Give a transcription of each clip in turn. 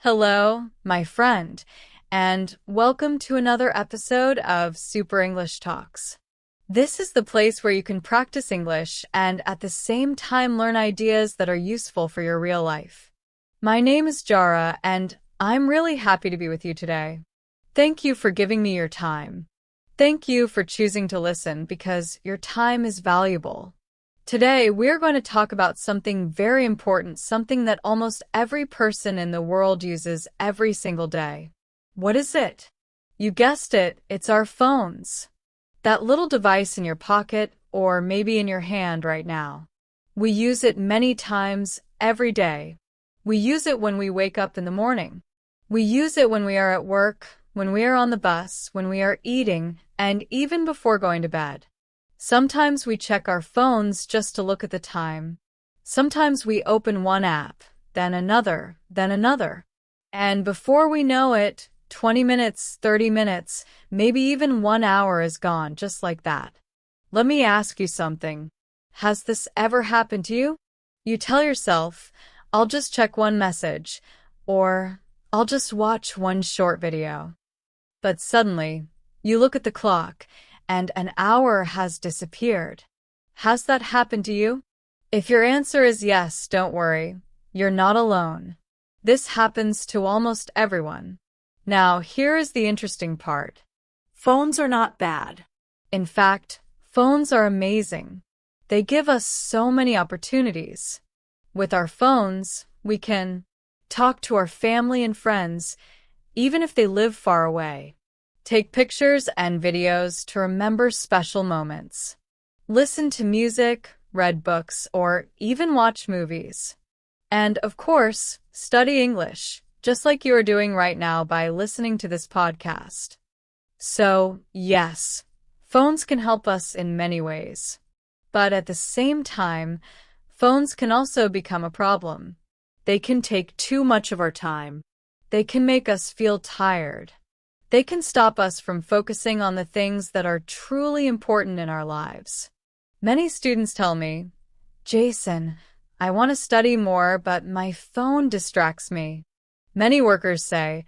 Hello, my friend, and welcome to another episode of Super English Talks. This is the place where you can practice English and at the same time learn ideas that are useful for your real life. My name is Jara, and I'm really happy to be with you today. Thank you for giving me your time. Thank you for choosing to listen because your time is valuable. Today, we're going to talk about something very important, something that almost every person in the world uses every single day. What is it? You guessed it, it's our phones. That little device in your pocket or maybe in your hand right now. We use it many times every day. We use it when we wake up in the morning. We use it when we are at work, when we are on the bus, when we are eating, and even before going to bed. Sometimes we check our phones just to look at the time. Sometimes we open one app, then another. And before we know it, 20 minutes, 30 minutes, maybe even 1 hour is gone just like that. Let me ask you something. Has this ever happened to you? You tell yourself, I'll just check one message, or I'll just watch one short video. But suddenly, you look at the clock, and an hour has disappeared. Has that happened to you? If your answer is yes, don't worry. You're not alone. This happens to almost everyone. Now, here is the interesting part. Phones are not bad. In fact, phones are amazing. They give us so many opportunities. With our phones, we can talk to our family and friends, even if they live far away. Take pictures and videos to remember special moments. Listen to music, read books, or even watch movies. And, of course, study English, just like you are doing right now by listening to this podcast. So, yes, phones can help us in many ways. But at the same time, phones can also become a problem. They can take too much of our time. They can make us feel tired. They can stop us from focusing on the things that are truly important in our lives. Many students tell me, Jason, I want to study more, but my phone distracts me. Many workers say,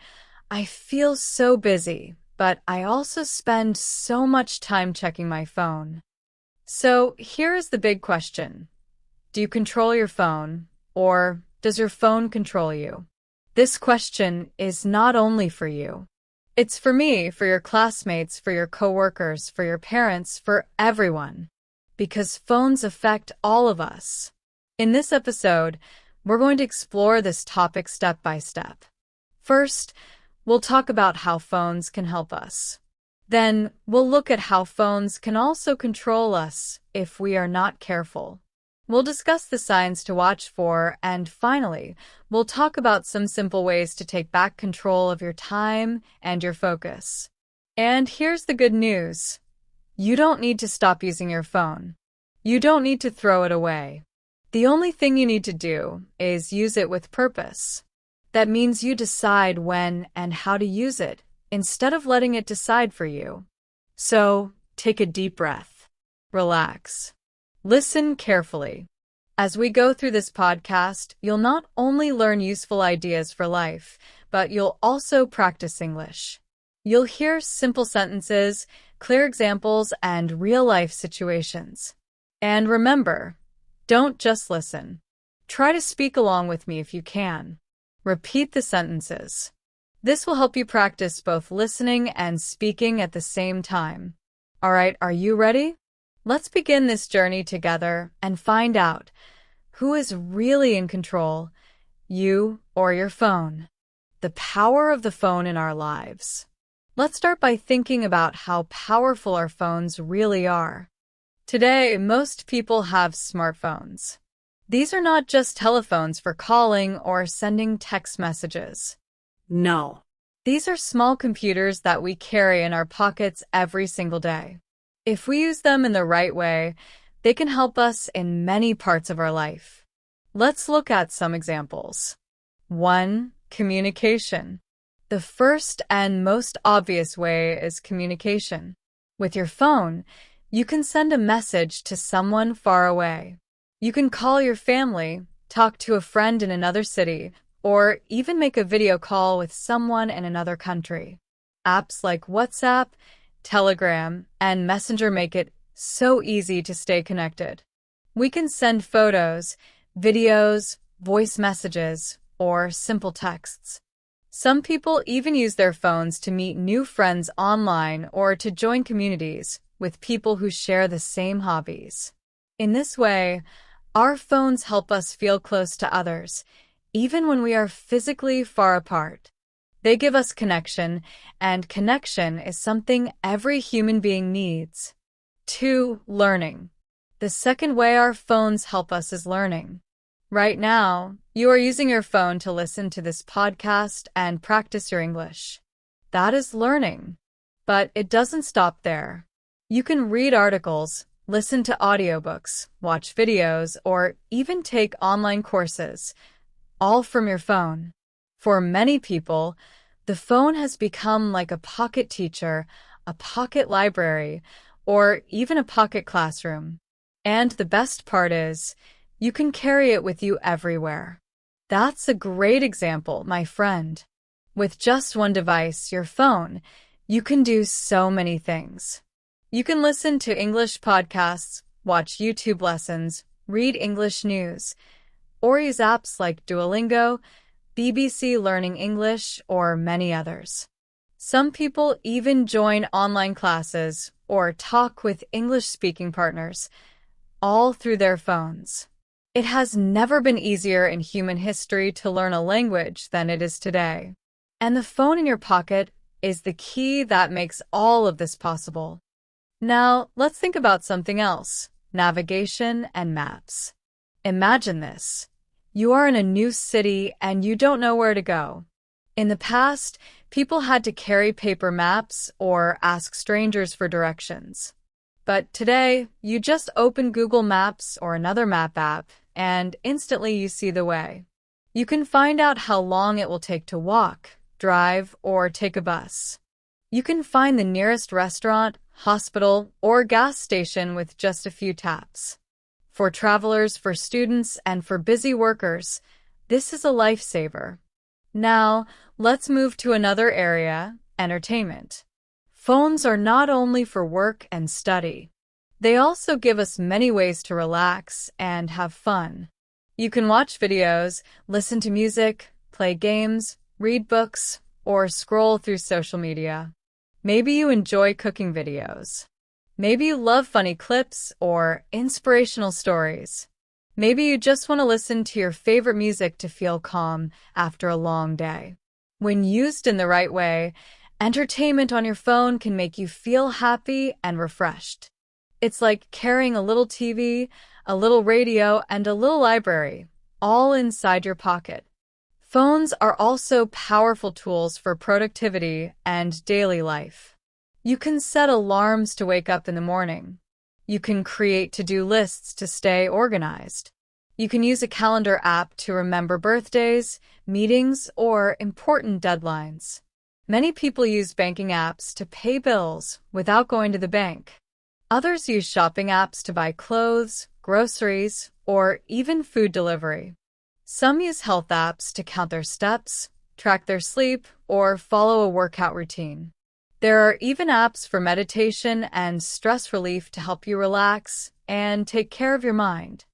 I feel so busy, but I also spend so much time checking my phone. So here is the big question. Do you control your phone, or does your phone control you? This question is not only for you. It's for me, for your classmates, for your coworkers, for your parents, for everyone. Because phones affect all of us. In this episode, we're going to explore this topic step by step. First, we'll talk about how phones can help us. Then, we'll look at how phones can also control us if we are not careful. We'll discuss the signs to watch for, and finally, we'll talk about some simple ways to take back control of your time and your focus. And here's the good news. You don't need to stop using your phone. You don't need to throw it away. The only thing you need to do is use it with purpose. That means you decide when and how to use it, instead of letting it decide for you. So, take a deep breath. Relax. Listen carefully. As we go through this podcast, you'll not only learn useful ideas for life, but you'll also practice English. You'll hear simple sentences, clear examples, and real-life situations. And remember, don't just listen. Try to speak along with me if you can. Repeat the sentences. This will help you practice both listening and speaking at the same time. All right, are you ready? Let's begin this journey together and find out who is really in control, you or your phone. The power of the phone in our lives. Let's start by thinking about how powerful our phones really are. Today, most people have smartphones. These are not just telephones for calling or sending text messages. No. These are small computers that we carry in our pockets every single day. If we use them in the right way, they can help us in many parts of our life. Let's look at some examples. 1. Communication. The first and most obvious way is communication. With your phone, you can send a message to someone far away. You can call your family, talk to a friend in another city, or even make a video call with someone in another country. Apps like WhatsApp, Telegram, and Messenger make it so easy to stay connected. We can send photos, videos, voice messages, or simple texts. Some people even use their phones to meet new friends online or to join communities with people who share the same hobbies. In this way, our phones help us feel close to others, even when we are physically far apart. They give us connection, and connection is something every human being needs. 2. Learning. The second way our phones help us is learning. Right now, you are using your phone to listen to this podcast and practice your English. That is learning. But it doesn't stop there. You can read articles, listen to audiobooks, watch videos, or even take online courses, all from your phone. For many people, the phone has become like a pocket teacher, a pocket library, or even a pocket classroom. And the best part is, you can carry it with you everywhere. That's a great example, my friend. With just one device, your phone, you can do so many things. You can listen to English podcasts, watch YouTube lessons, read English news, or use apps like Duolingo, BBC Learning English, or many others. Some people even join online classes or talk with English-speaking partners, all through their phones. It has never been easier in human history to learn a language than it is today. And the phone in your pocket is the key that makes all of this possible. Now, let's think about something else: navigation and maps. Imagine this. You are in a new city and you don't know where to go. In the past, people had to carry paper maps or ask strangers for directions. But today, you just open Google Maps or another map app, and instantly you see the way. You can find out how long it will take to walk, drive, or take a bus. You can find the nearest restaurant, hospital, or gas station with just a few taps. For travelers, for students, and for busy workers, this is a lifesaver. Now, let's move to another area: entertainment. Phones are not only for work and study. They also give us many ways to relax and have fun. You can watch videos, listen to music, play games, read books, or scroll through social media. Maybe you enjoy cooking videos. Maybe you love funny clips or inspirational stories. Maybe you just want to listen to your favorite music to feel calm after a long day. When used in the right way, entertainment on your phone can make you feel happy and refreshed. It's like carrying a little TV, a little radio, and a little library, all inside your pocket. Phones are also powerful tools for productivity and daily life. You can set alarms to wake up in the morning. You can create to-do lists to stay organized. You can use a calendar app to remember birthdays, meetings, or important deadlines. Many people use banking apps to pay bills without going to the bank. Others use shopping apps to buy clothes, groceries, or even food delivery. Some use health apps to count their steps, track their sleep, or follow a workout routine. There are even apps for meditation and stress relief to help you relax and take care of your mind.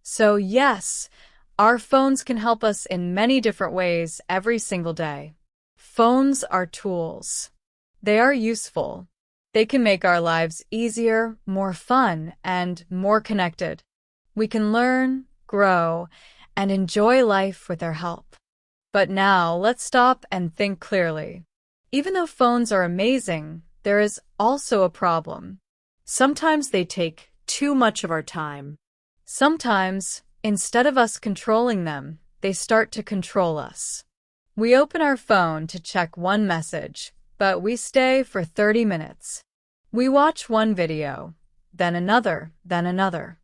So yes, our phones can help us in many different ways every single day. Phones are tools. They are useful. They can make our lives easier, more fun, and more connected. We can learn, grow, and enjoy life with their help. But now, let's stop and think clearly. Even though phones are amazing, there is also a problem. Sometimes they take too much of our time. Sometimes, instead of us controlling them, they start to control us. We open our phone to check one message, but we stay for 30 minutes. We watch one video, then another, then another.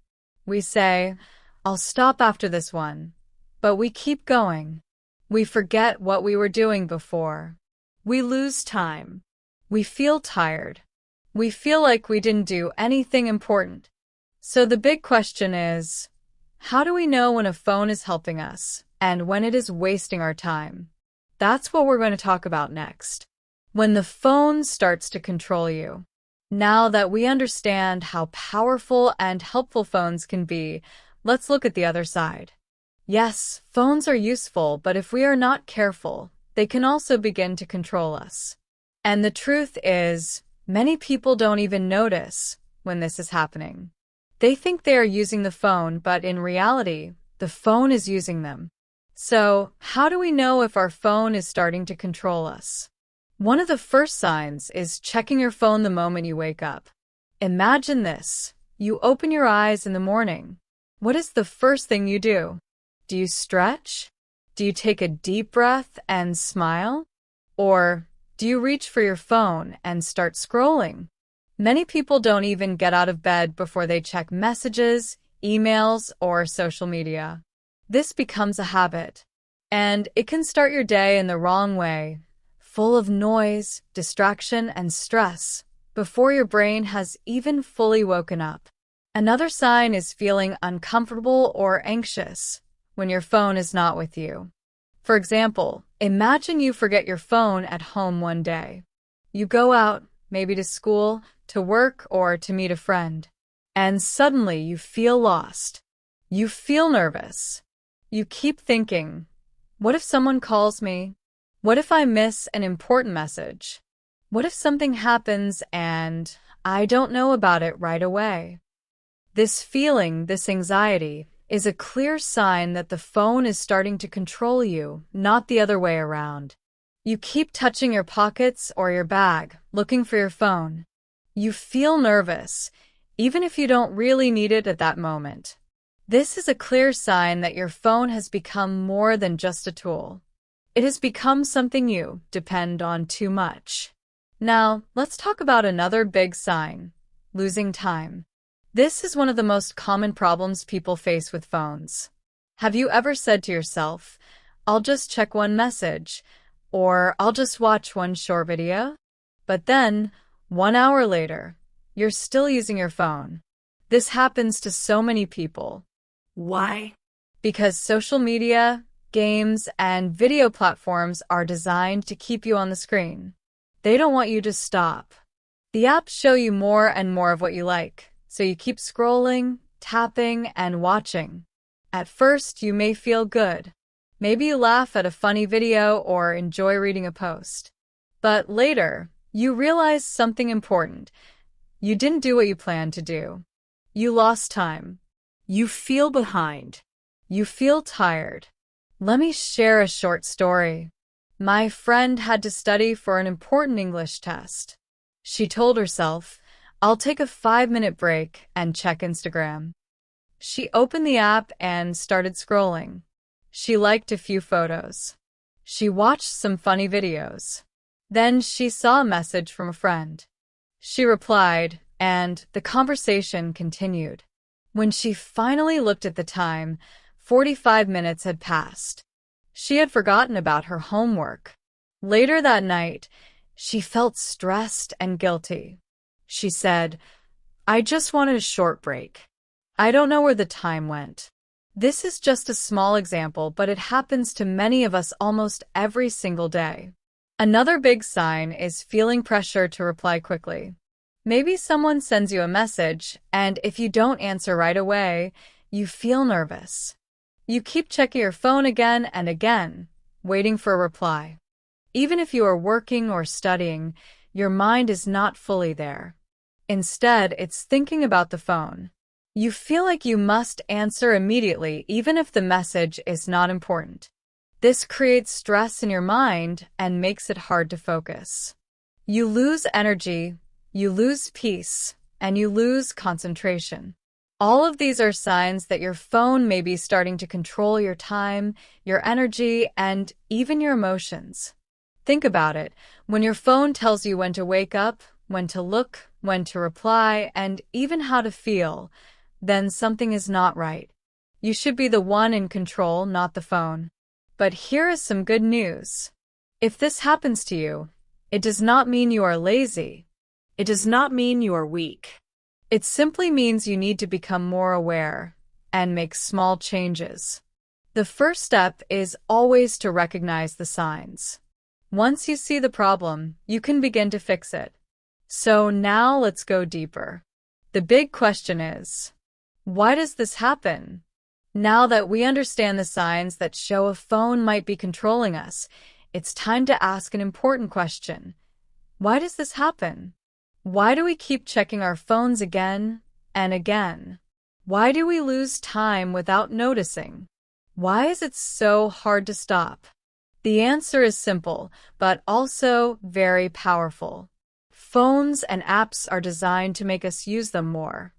We say, "I'll stop after this one," but we keep going. We forget what we were doing before. We lose time. We feel tired. We feel like we didn't do anything important. So the big question is, how do we know when a phone is helping us and when it is wasting our time. That's what we're going to talk about next. When the phone starts to control you. Now that we understand how powerful and helpful phones can be, let's look at the other side. Yes, phones are useful, but if we are not careful, they can also begin to control us. And the truth is, many people don't even notice when this is happening. They think they are using the phone, but in reality, the phone is using them. So, how do we know if our phone is starting to control us? One of the first signs is checking your phone the moment you wake up. Imagine this. You open your eyes in the morning. What is the first thing you do? Do you stretch? Do you take a deep breath and smile? Or do you reach for your phone and start scrolling? Many people don't even get out of bed before they check messages, emails, or social media. This becomes a habit, and it can start your day in the wrong way, full of noise, distraction, and stress, before your brain has even fully woken up. Another sign is feeling uncomfortable or anxious when your phone is not with you. For example, imagine you forget your phone at home one day. You go out, maybe to school, to work, or to meet a friend, and suddenly you feel lost. You feel nervous. You keep thinking, what if someone calls me? What if I miss an important message? What if something happens and I don't know about it right away? This feeling, this anxiety, is a clear sign that the phone is starting to control you, not the other way around. You keep touching your pockets or your bag, looking for your phone. You feel nervous, even if you don't really need it at that moment. This is a clear sign that your phone has become more than just a tool. It has become something you depend on too much. Now, let's talk about another big sign: losing time. This is one of the most common problems people face with phones. Have you ever said to yourself, I'll just check one message, or I'll just watch one short video? But then, 1 hour later, you're still using your phone. This happens to so many people. Why? Because social media, games, and video platforms are designed to keep you on the screen. They don't want you to stop. The apps show you more and more of what you like, so you keep scrolling, tapping, and watching. At first, you may feel good. Maybe you laugh at a funny video or enjoy reading a post. But later, you realize something important. You didn't do what you planned to do. You lost time. You feel behind. You feel tired. Let me share a short story. My friend had to study for an important English test. She told herself, I'll take a 5-minute break and check Instagram. She opened the app and started scrolling. She liked a few photos. She watched some funny videos. Then she saw a message from a friend. She replied, and the conversation continued. When she finally looked at the time, 45 minutes had passed. She had forgotten about her homework. Later that night, she felt stressed and guilty. She said, I just wanted a short break. I don't know where the time went. This is just a small example, but it happens to many of us almost every single day. Another big sign is feeling pressure to reply quickly. Maybe someone sends you a message, and if you don't answer right away, you feel nervous. You keep checking your phone again and again, waiting for a reply. Even if you are working or studying, your mind is not fully there. Instead, it's thinking about the phone. You feel like you must answer immediately, even if the message is not important. This creates stress in your mind and makes it hard to focus. You lose energy, you lose peace, and you lose concentration. All of these are signs that your phone may be starting to control your time, your energy, and even your emotions. Think about it. When your phone tells you when to wake up, when to look, when to reply, and even how to feel, then something is not right. You should be the one in control, not the phone. But here is some good news. If this happens to you, it does not mean you are lazy. It does not mean you are weak. It simply means you need to become more aware and make small changes. The first step is always to recognize the signs. Once you see the problem, you can begin to fix it. So now let's go deeper. The big question is, why does this happen? Now that we understand the signs that show a phone might be controlling us, it's time to ask an important question. Why does this happen? Why do we keep checking our phones again and again? Why do we lose time without noticing? Why is it so hard to stop? The answer is simple, but also very powerful. Phones and apps are designed to make us use them more.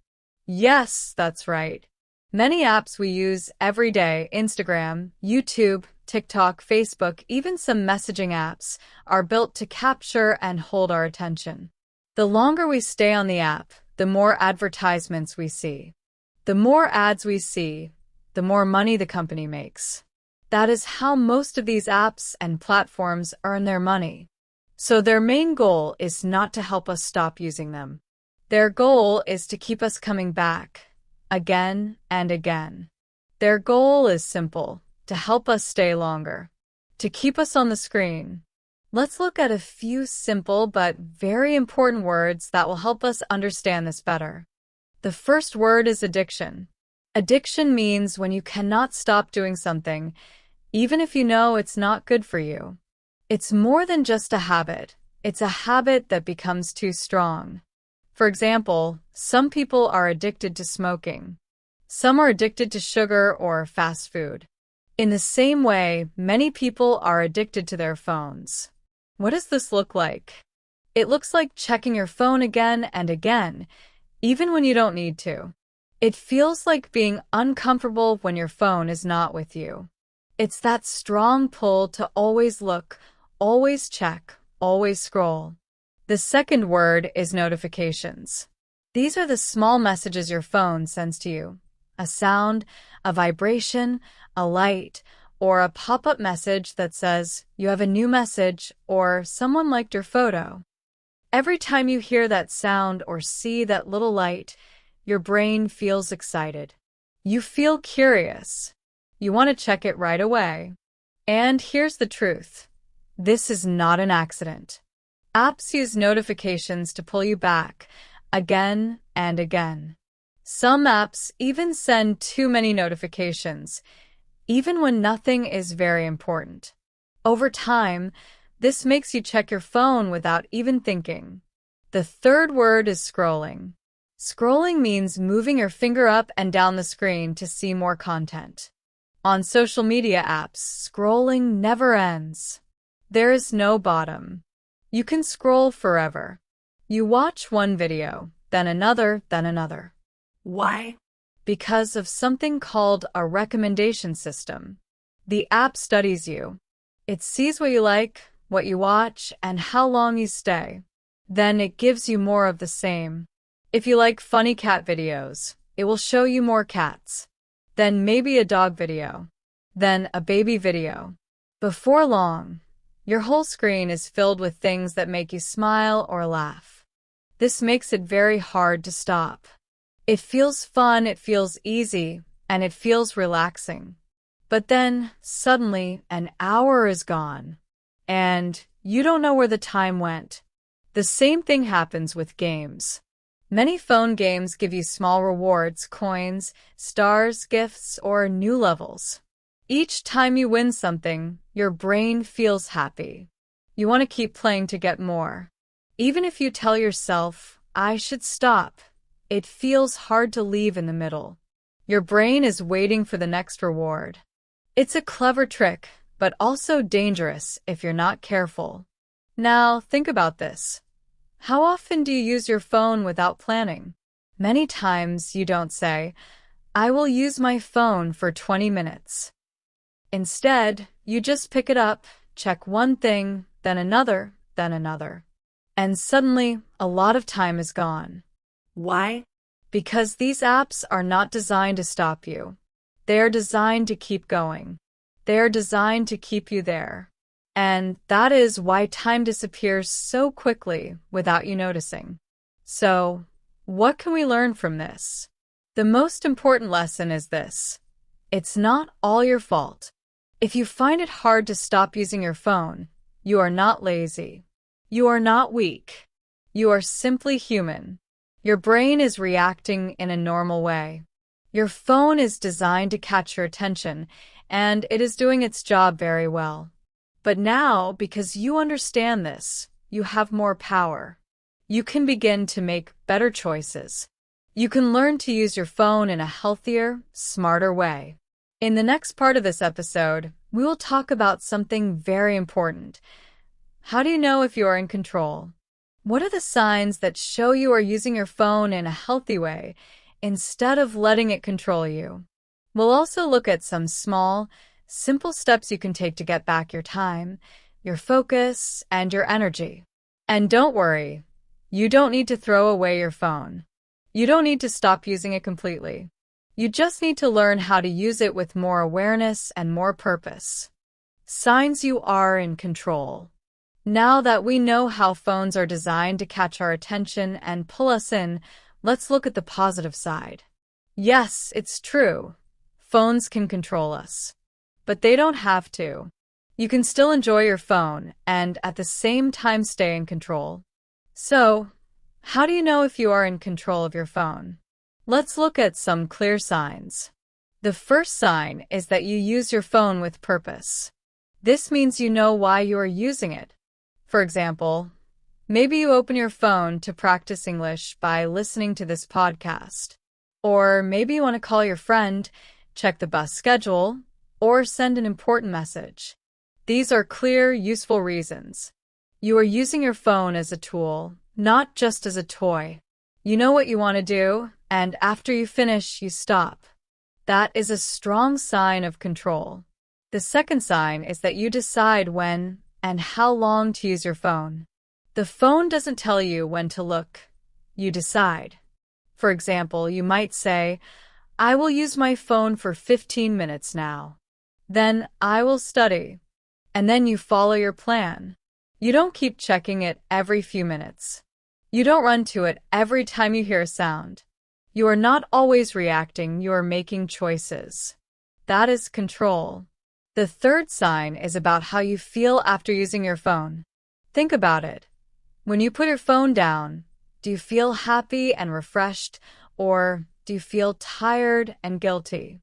Yes, that's right. Many apps we use every day, Instagram, YouTube, TikTok, Facebook, even some messaging apps, are built to capture and hold our attention. The longer we stay on the app, the more advertisements we see. The more ads we see, the more money the company makes. That is how most of these apps and platforms earn their money. So their main goal is not to help us stop using them. Their goal is to keep us coming back, again and again. Their goal is simple, to help us stay longer, to keep us on the screen. Let's look at a few simple but very important words that will help us understand this better. The first word is addiction. Addiction means when you cannot stop doing something, even if you know it's not good for you. It's more than just a habit. It's a habit that becomes too strong. For example, some people are addicted to smoking. Some are addicted to sugar or fast food. In the same way, many people are addicted to their phones. What does this look like? It looks like checking your phone again and again, even when you don't need to. It feels like being uncomfortable when your phone is not with you. It's that strong pull to always look, always check, always scroll. The second word is notifications. These are the small messages your phone sends to you. A sound, a vibration, a light, or a pop-up message that says you have a new message or someone liked your photo. Every time you hear that sound or see that little light, your brain feels excited. You feel curious. You want to check it right away. And here's the truth. This is not an accident. Apps use notifications to pull you back again and again. Some apps even send too many notifications, even when nothing is very important. Over time, this makes you check your phone without even thinking. The third word is scrolling. Scrolling means moving your finger up and down the screen to see more content. On social media apps, scrolling never ends. There is no bottom. You can scroll forever. You watch one video, then another, then another. Why? Because of something called a recommendation system. The app studies you. It sees what you like, what you watch, and how long you stay. Then it gives you more of the same. If you like funny cat videos, it will show you more cats. Then maybe a dog video. Then a baby video. Before long, your whole screen is filled with things that make you smile or laugh. This makes it very hard to stop. It feels fun, it feels easy, and it feels relaxing. But then, suddenly, an hour is gone. And you don't know where the time went. The same thing happens with games. Many phone games give you small rewards, coins, stars, gifts, or new levels. Each time you win something, your brain feels happy. You want to keep playing to get more. Even if you tell yourself, I should stop, it feels hard to leave in the middle. Your brain is waiting for the next reward. It's a clever trick, but also dangerous if you're not careful. Now, think about this. How often do you use your phone without planning? Many times you don't say, I will use my phone for 20 minutes. Instead, you just pick it up, check one thing, then another, then another. And suddenly, a lot of time is gone. Why? Because these apps are not designed to stop you. They are designed to keep going. They are designed to keep you there. And that is why time disappears so quickly without you noticing. So, what can we learn from this? The most important lesson is this. It's not all your fault. If you find it hard to stop using your phone, you are not lazy. You are not weak. You are simply human. Your brain is reacting in a normal way. Your phone is designed to catch your attention, and it is doing its job very well. But now, because you understand this, you have more power. You can begin to make better choices. You can learn to use your phone in a healthier, smarter way. In the next part of this episode, we will talk about something very important. How do you know if you are in control? What are the signs that show you are using your phone in a healthy way instead of letting it control you? We'll also look at some small, simple steps you can take to get back your time, your focus, and your energy. And don't worry, you don't need to throw away your phone. You don't need to stop using it completely. You just need to learn how to use it with more awareness and more purpose. Signs you are in control. Now that we know how phones are designed to catch our attention and pull us in, let's look at the positive side. Yes, it's true. Phones can control us. But they don't have to. You can still enjoy your phone and at the same time stay in control. So, how do you know if you are in control of your phone? Let's look at some clear signs. The first sign is that you use your phone with purpose. This means you know why you are using it. For example, maybe you open your phone to practice English by listening to this podcast. Or maybe you want to call your friend, check the bus schedule, or send an important message. These are clear, useful reasons. You are using your phone as a tool, not just as a toy. You know what you want to do, and after you finish, you stop. That is a strong sign of control. The second sign is that you decide when and how long to use your phone. The phone doesn't tell you when to look. You decide. For example, you might say, I will use my phone for 15 minutes now. Then I will study. And then you follow your plan. You don't keep checking it every few minutes. You don't run to it every time you hear a sound. You are not always reacting, you are making choices. That is control. The third sign is about how you feel after using your phone. Think about it. When you put your phone down, do you feel happy and refreshed, or do you feel tired and guilty?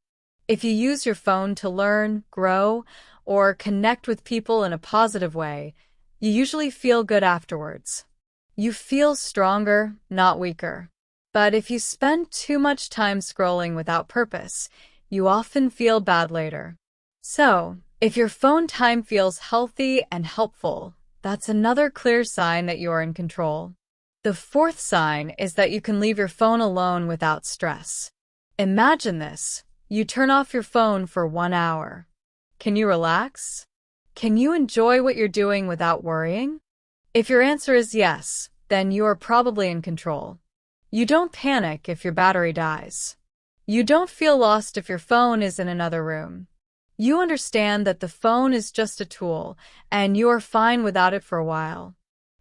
If you use your phone to learn, grow, or connect with people in a positive way, you usually feel good afterwards. You feel stronger, not weaker. But if you spend too much time scrolling without purpose, you often feel bad later. So, if your phone time feels healthy and helpful, that's another clear sign that you are in control. The fourth sign is that you can leave your phone alone without stress. Imagine this. You turn off your phone for 1 hour. Can you relax? Can you enjoy what you're doing without worrying? If your answer is yes, then you are probably in control. You don't panic if your battery dies. You don't feel lost if your phone is in another room. You understand that the phone is just a tool, and you are fine without it for a while.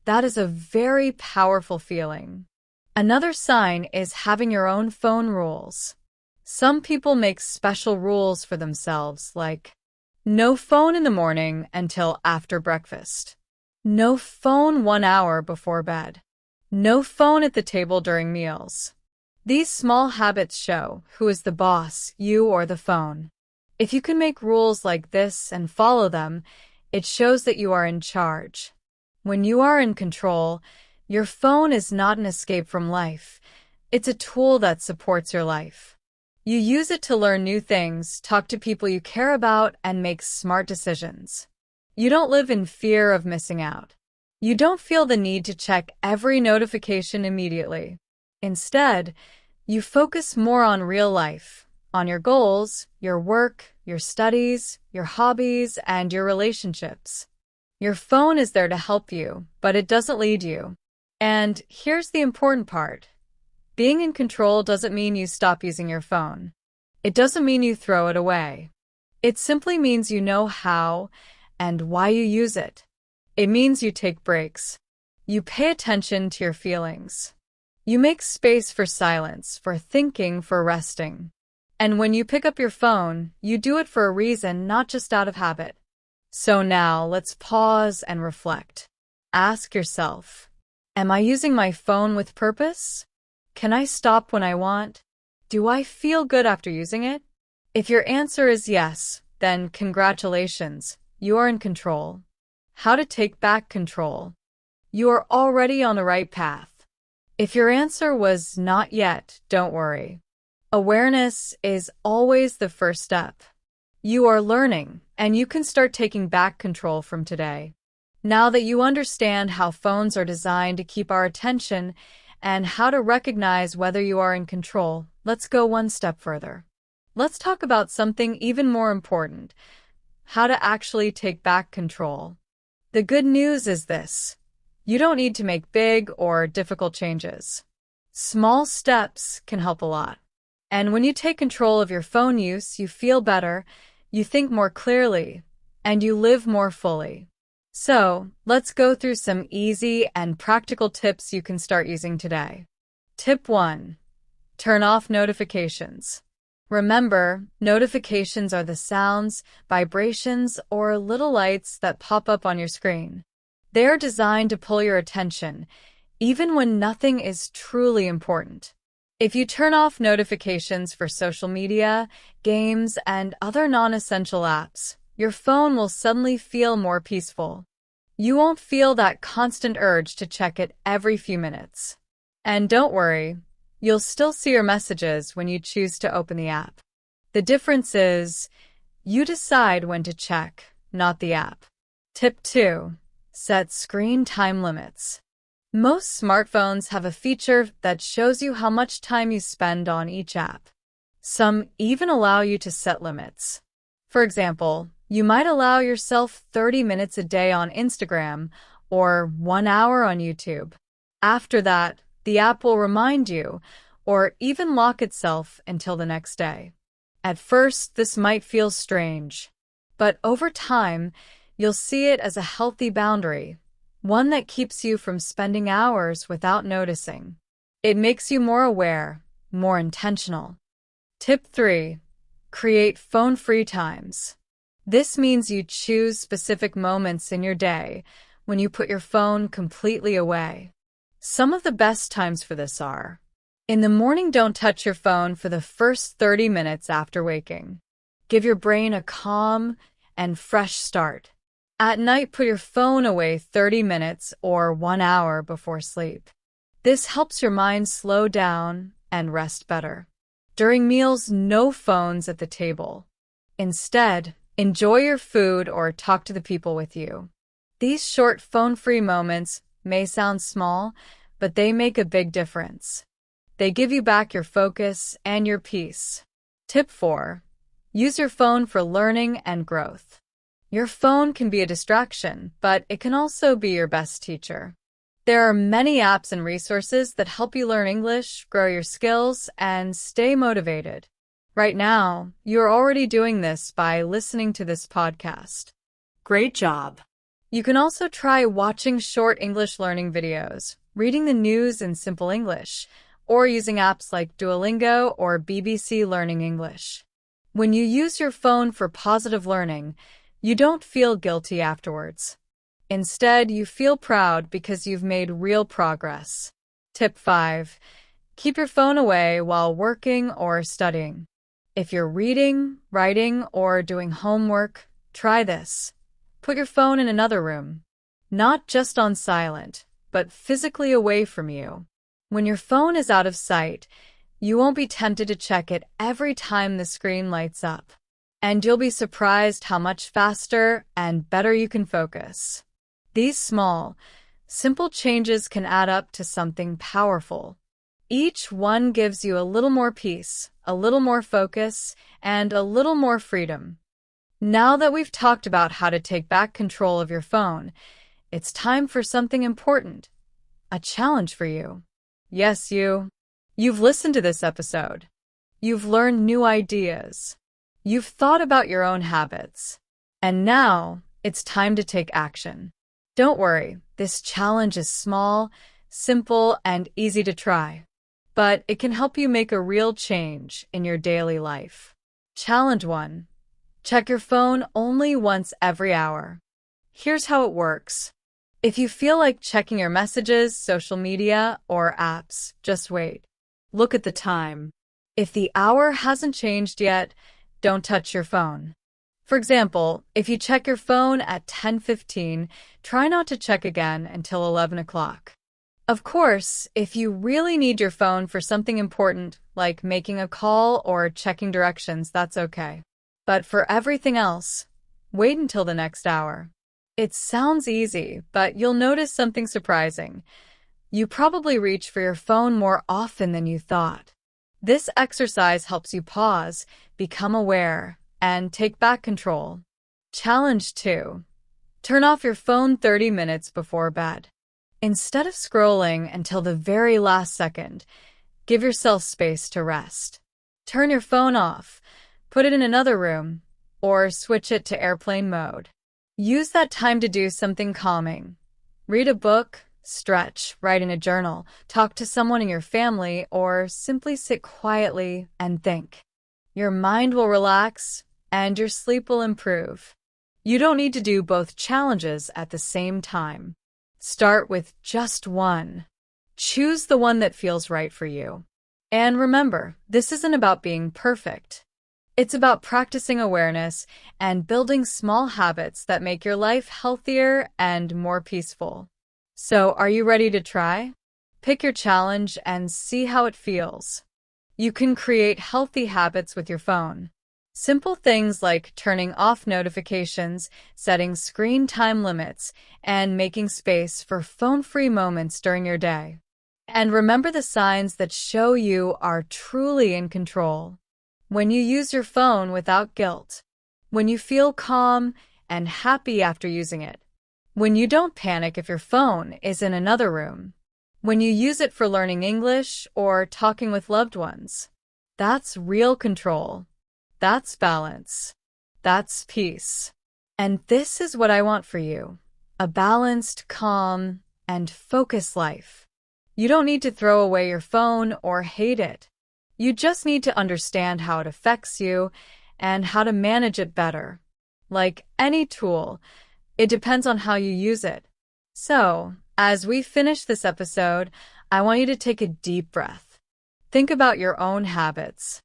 That is a very powerful feeling. Another sign is having your own phone rules. Some people make special rules for themselves, like no phone in the morning until after breakfast. No phone 1 hour before bed. No phone at the table during meals. These small habits show who is the boss, you or the phone. If you can make rules like this and follow them, it shows that you are in charge. When you are in control, your phone is not an escape from life. It's a tool that supports your life. You use it to learn new things, talk to people you care about, and make smart decisions. You don't live in fear of missing out. You don't feel the need to check every notification immediately. Instead, you focus more on real life, on your goals, your work, your studies, your hobbies, and your relationships. Your phone is there to help you, but it doesn't lead you. And here's the important part. Being in control doesn't mean you stop using your phone. It doesn't mean you throw it away. It simply means you know how and why you use it. It means you take breaks. You pay attention to your feelings. You make space for silence, for thinking, for resting. And when you pick up your phone, you do it for a reason, not just out of habit. So now let's pause and reflect. Ask yourself, am I using my phone with purpose? Can I stop when I want? Do I feel good after using it? If your answer is yes, then congratulations, you are in control. How to take back control. You are already on the right path. If your answer was not yet, don't worry. Awareness is always the first step. You are learning, and you can start taking back control from today. Now that you understand how phones are designed to keep our attention and how to recognize whether you are in control, let's go one step further. Let's talk about something even more important: how to actually take back control. The good news is this: you don't need to make big or difficult changes. Small steps can help a lot. And when you take control of your phone use, you feel better, you think more clearly, and you live more fully. So, let's go through some easy and practical tips you can start using today. Tip 1. Turn off notifications. Remember, notifications are the sounds, vibrations, or little lights that pop up on your screen. They are designed to pull your attention, even when nothing is truly important. If you turn off notifications for social media, games, and other non-essential apps, your phone will suddenly feel more peaceful. You won't feel that constant urge to check it every few minutes. And don't worry, you'll still see your messages when you choose to open the app. The difference is, you decide when to check, not the app. Tip 2. Set screen time limits. Most smartphones have a feature that shows you how much time you spend on each app. Some even allow you to set limits. For example, you might allow yourself 30 minutes a day on Instagram or 1 hour on YouTube. After that, the app will remind you or even lock itself until the next day. At first, this might feel strange, but over time, you'll see it as a healthy boundary, one that keeps you from spending hours without noticing. It makes you more aware, more intentional. Tip 3. Create phone-free times. This means you choose specific moments in your day when you put your phone completely away. Some of the best times for this are: in the morning, don't touch your phone for the first 30 minutes after waking. Give your brain a calm and fresh start. At night, put your phone away 30 minutes or 1 hour before sleep. This helps your mind slow down and rest better. During meals, no phones at the table. Instead, enjoy your food or talk to the people with you. These short phone-free moments may sound small, but they make a big difference. They give you back your focus and your peace. Tip 4. Use your phone for learning and growth. Your phone can be a distraction, but it can also be your best teacher. There are many apps and resources that help you learn English, grow your skills, and stay motivated. Right now, you're already doing this by listening to this podcast. Great job! You can also try watching short English learning videos, reading the news in simple English, or using apps like Duolingo or BBC Learning English. When you use your phone for positive learning, you don't feel guilty afterwards. Instead, you feel proud because you've made real progress. Tip 5. Keep your phone away while working or studying. If you're reading, writing, or doing homework, try this. Put your phone in another room. Not just on silent, but physically away from you. When your phone is out of sight, you won't be tempted to check it every time the screen lights up. And you'll be surprised how much faster and better you can focus. These small, simple changes can add up to something powerful. Each one gives you a little more peace, a little more focus, and a little more freedom. Now that we've talked about how to take back control of your phone, it's time for something important, a challenge for you. Yes, you. You've listened to this episode. You've learned new ideas. You've thought about your own habits. And now, it's time to take action. Don't worry, this challenge is small, simple, and easy to try. but it can help you make a real change in your daily life. Challenge 1. Check your phone only once every hour. Here's how it works. If you feel like checking your messages, social media, or apps, just wait. Look at the time. If the hour hasn't changed yet, don't touch your phone. For example, if you check your phone at 10:15, try not to check again until 11 o'clock. Of course, if you really need your phone for something important, like making a call or checking directions, that's okay. But for everything else, wait until the next hour. It sounds easy, but you'll notice something surprising. You probably reach for your phone more often than you thought. This exercise helps you pause, become aware, and take back control. Challenge 2. Turn off your phone 30 minutes before bed. Instead of scrolling until the very last second, give yourself space to rest. Turn your phone off, put it in another room, or switch it to airplane mode. Use that time to do something calming. Read a book, stretch, write in a journal, talk to someone in your family, or simply sit quietly and think. Your mind will relax, and your sleep will improve. You don't need to do both challenges at the same time. Start with just one. Choose the one that feels right for you. And remember, this isn't about being perfect. It's about practicing awareness and building small habits that make your life healthier and more peaceful. So, are you ready to try? Pick your challenge and see how it feels. You can create healthy habits with your phone. Simple things like turning off notifications, setting screen time limits, and making space for phone-free moments during your day. And remember the signs that show you are truly in control. When you use your phone without guilt. When you feel calm and happy after using it. When you don't panic if your phone is in another room. When you use it for learning English or talking with loved ones. That's real control. That's balance. That's peace. And this is what I want for you. A balanced, calm, and focused life. You don't need to throw away your phone or hate it. You just need to understand how it affects you and how to manage it better. Like any tool, it depends on how you use it. So, as we finish this episode, I want you to take a deep breath. Think about your own habits.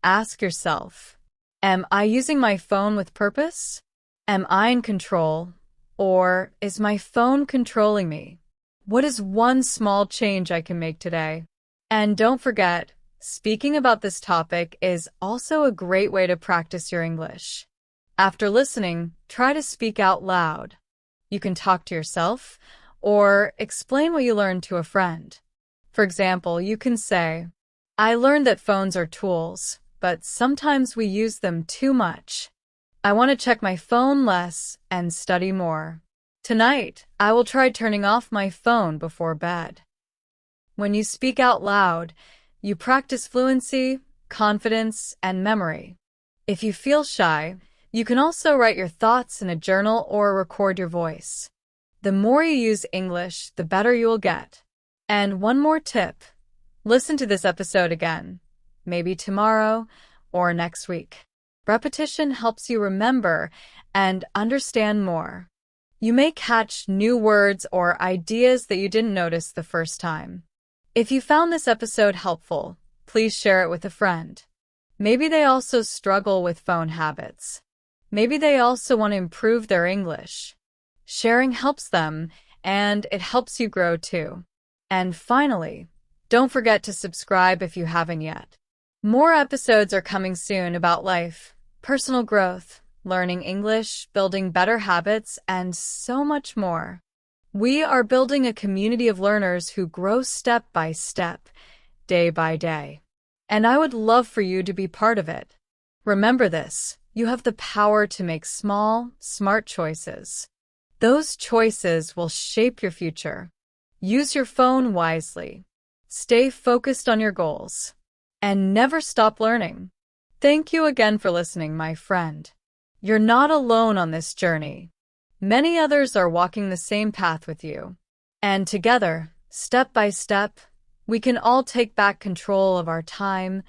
Ask yourself, am I using my phone with purpose? Am I in control? Or is my phone controlling me? What is one small change I can make today? And don't forget, speaking about this topic is also a great way to practice your English. After listening, try to speak out loud. You can talk to yourself or explain what you learned to a friend. For example, you can say, I learned that phones are tools, but sometimes we use them too much. I want to check my phone less and study more. Tonight, I will try turning off my phone before bed. When you speak out loud, you practice fluency, confidence, and memory. If you feel shy, you can also write your thoughts in a journal or record your voice. The more you use English, the better you will get. And one more tip. Listen to this episode again, maybe tomorrow or next week. Repetition helps you remember and understand more. You may catch new words or ideas that you didn't notice the first time. If you found this episode helpful, please share it with a friend. Maybe they also struggle with phone habits. Maybe they also want to improve their English. Sharing helps them, and it helps you grow too. And finally, don't forget to subscribe if you haven't yet. More episodes are coming soon about life, personal growth, learning English, building better habits, and so much more. We are building a community of learners who grow step by step, day by day. And I would love for you to be part of it. Remember this, you have the power to make small, smart choices. Those choices will shape your future. Use your phone wisely. Stay focused on your goals. And never stop learning. Thank you again for listening, my friend. You're not alone on this journey. Many others are walking the same path with you. And together, step by step, We can all take back control of our time,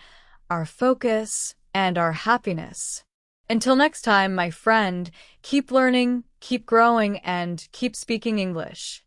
our focus, and our happiness. Until next time, my friend, keep learning, keep growing, and keep speaking English.